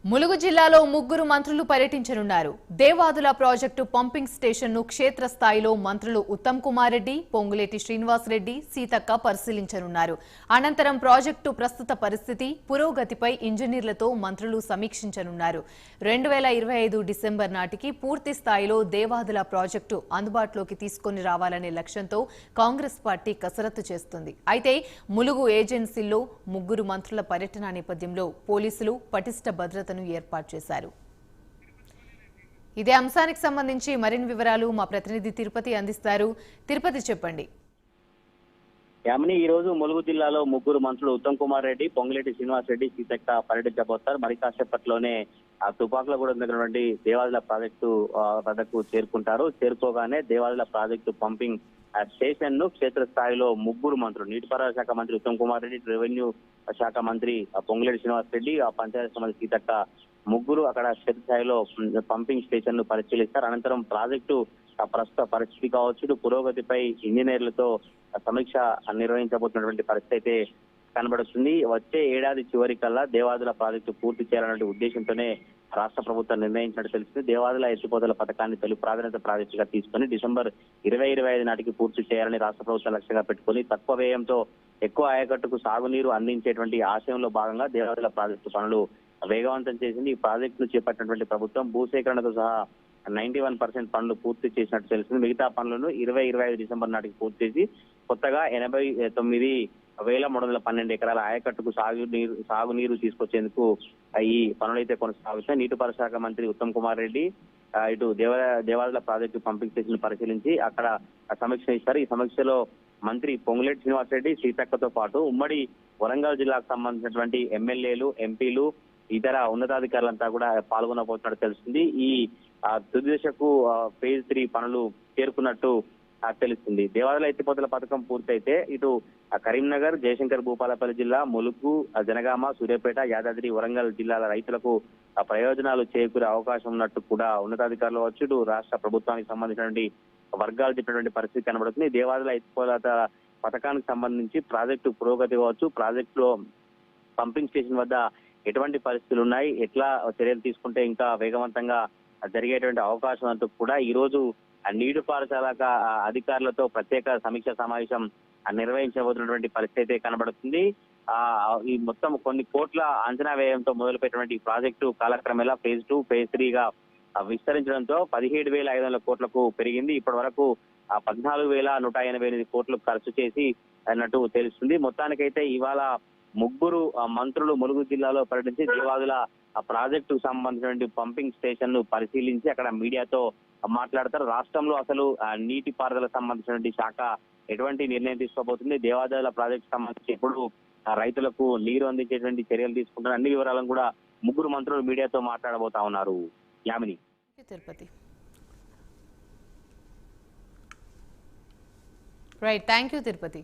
ములుగు జిల్లాలో ముగ్గురు మంత్రులు పర్యటించనున్నారు. దేవాదుల ప్రాజెక్టు పంపింగ్ స్టేషన్ ను క్షేత్రస్థాయిలో మంత్రులు ఉత్తమ్ కుమార్ రెడ్డి, పొంగులేటి శ్రీనివాస్ రెడ్డి, సీతక్క పరిశీలించనున్నారు. అనంతరం ప్రాజెక్టు ప్రస్తుత పరిస్థితి, పురోగతిపై ఇంజనీర్లతో మంత్రులు సమీక్షించనున్నారు. 2025 డిసెంబర్ నాటికి పూర్తి స్థాయిలో దేవాదుల ప్రాజెక్టు అందుబాటులోకి తీసుకొని రావాలనే లక్ష్యంతో కాంగ్రెస్ పార్టీ కసరత్తు చేస్తుంది. అయితే ములుగు ఏజెన్సీల్లో ముగ్గురు మంత్రుల పర్యటన నేపథ్యంలో పోలీసులు పటిష్ట భద్రత ఏర్పాటు చేశారు. ఇదే అంశానికి సంబంధించి మరిన్ని వివరాలు మా ప్రతినిధి తిరుపతి అందిస్తారు. తిరుపతి, చెప్పండి. యామిని, ఈ రోజు ములుగు జిల్లాలో ముగ్గురు మంత్రులు ఉత్తమ్ కుమార్ రెడ్డి, పొంగులేటి శ్రీనివాస్ రెడ్డి, సీతక్క పర్యటించబోతారు. మరి కాసేపట్లోనే ఆ తుపాకులగూడెం దగ్గర దేవాదుల ప్రాజెక్టు వద్దకు చేరుకుంటారు. చేరుకోగానే దేవాదుల ప్రాజెక్టు పంపింగ్ స్టేషన్ ను క్షేత్రస్థాయిలో ముగ్గురు మంత్రులు, నీటిపారుదల శాఖ మంత్రి ఉత్తమ్ కుమార్ రెడ్డి, రెవెన్యూ శాఖ మంత్రి పొంగులేటి శ్రీనివాస్ రెడ్డి, ఆ పంచాయతీ మంత్రి సీతక్క ముగ్గురు అక్కడ క్షేత్రస్థాయిలో పంపింగ్ స్టేషన్ ను పరిశీలిస్తారు. అనంతరం ప్రాజెక్టు ప్రస్తుత పరిస్థితి కావచ్చు, పురోగతిపై ఇంజనీర్లతో సమీక్ష నిర్వహించబోతున్నటువంటి పరిస్థితి అయితే కనబడుతుంది. వచ్చే ఏడాది చివరికల్లా దేవాదుల ప్రాజెక్టు పూర్తి చేయాలనే ఉద్దేశంతోనే రాష్ట్ర ప్రభుత్వం నిర్ణయించినట్టు తెలిసింది. దేవాదుల ఎత్తిపోతల పథకాన్ని తొలి ప్రాధాన్యత ప్రాజెక్టుగా తీసుకుని డిసెంబర్ 2025 నాటికి పూర్తి చేయాలని రాష్ట్ర ప్రభుత్వం లక్ష్యంగా పెట్టుకుని తక్కువ వ్యయంతో ఎక్కువ ఆయకట్టుకు సాగునీరు అందించేటువంటి ఆశయంలో భాగంగా దేవాదుల ప్రాజెక్టు పనులు వేగవంతం చేసింది. ఈ ప్రాజెక్టును చేపట్టినటువంటి ప్రభుత్వం భూసేకరణతో సహా 91% పనులు పూర్తి చేసినట్టు తెలిసింది. మిగతా పనులను 2025 డిసెంబర్ నాటికి పూర్తి చేసి కొత్తగా 89,312 ఎకరాల ఆయకట్టుకు సాగునీరు తీసుకొచ్చేందుకు ఈ పనులైతే కొనసాగుతాయి. నీటిపారుదల శాఖ మంత్రి ఉత్తమ్ కుమార్ రెడ్డి ఇటు దేవాదుల ప్రాజెక్టు పంపింగ్ స్టేషన్ పరిశీలించి అక్కడ సమీక్ష ఇస్తారు. ఈ సమీక్షలో మంత్రి పొంగులేటి శ్రీనివాస్ రెడ్డి, సీతక్కతో పాటు ఉమ్మడి వరంగల్ జిల్లాకు సంబంధించినటువంటి ఎమ్మెల్యేలు, ఎంపీలు, ఇతర ఉన్నతాధికారులంతా కూడా పాల్గొనబోతున్నట్టు తెలుస్తుంది. ఈ తుది దశకు ఫేజ్ 3 పనులు చేరుకున్నట్టు తెలుస్తుంది. దేవాదుల ఎత్తిపోతల పథకం పూర్తయితే ఇటు కరీంనగర్, జయశంకర్ భూపాలపల్లి జిల్లా, ములుగు, జనగామ, సూర్యాపేట, యాదాద్రి, వరంగల్ జిల్లాల రైతులకు ప్రయోజనాలు చేకూరే అవకాశం ఉన్నట్టు కూడా ఉన్నతాధికారులు వచ్చి ఇటు రాష్ట్ర ప్రభుత్వానికి సంబంధించినటువంటి వర్గాలు చెప్పినటువంటి పరిస్థితి కనబడుతుంది. దేవాదుల ఎత్తిపోతల పథకానికి సంబంధించి ప్రాజెక్టు పురోగతి కావచ్చు, ప్రాజెక్టులో పంపింగ్ స్టేషన్ వద్ద ఎటువంటి పరిస్థితులు ఉన్నాయి, ఎట్లా చర్యలు తీసుకుంటే ఇంకా వేగవంతంగా జరిగేటువంటి అవకాశం అంటూ కూడా ఈ రోజు నీటిపారుదల అధికారులతో ప్రత్యేక సమీక్ష సమావేశం నిర్వహించబోతున్నటువంటి పరిస్థితి అయితే కనబడుతుంది. ఈ మొత్తం కొన్ని కోట్ల అంచనా వ్యయంతో మొదలుపెట్టినటువంటి ఈ ప్రాజెక్టు కాలక్రమేణా ఫేజ్ 2, ఫేజ్ 3 గా విస్తరించడంతో 17,500 కోట్లకు పెరిగింది. ఇప్పటి వరకు 14,188 కోట్లు ఖర్చు చేసి అన్నట్టు తెలుస్తుంది. మొత్తానికైతే ఇవాళ ముగ్గురు మంత్రులు ములుగు జిల్లాలో పర్యటించి దేవాదుల ప్రాజెక్టుకు సంబంధించిన పంపింగ్ స్టేషన్ ను పరిశీలించి అక్కడ మీడియాతో మాట్లాడతారు. రాష్ట్రంలో అసలు నీటి పారుదల సంబంధించిన శాఖ ఎటువంటి నిర్ణయం తీసుకోబోతుంది, దేవాదుల ప్రాజెక్టు సంబంధించి ఎప్పుడు రైతులకు నీరు అందించేటువంటి చర్యలు తీసుకుంటున్న అన్ని వివరాలను కూడా ముగ్గురు మంత్రులు మీడియాతో మాట్లాడబోతా ఉన్నారు. Yamini, Tirupati. Right, thank you Tirupati.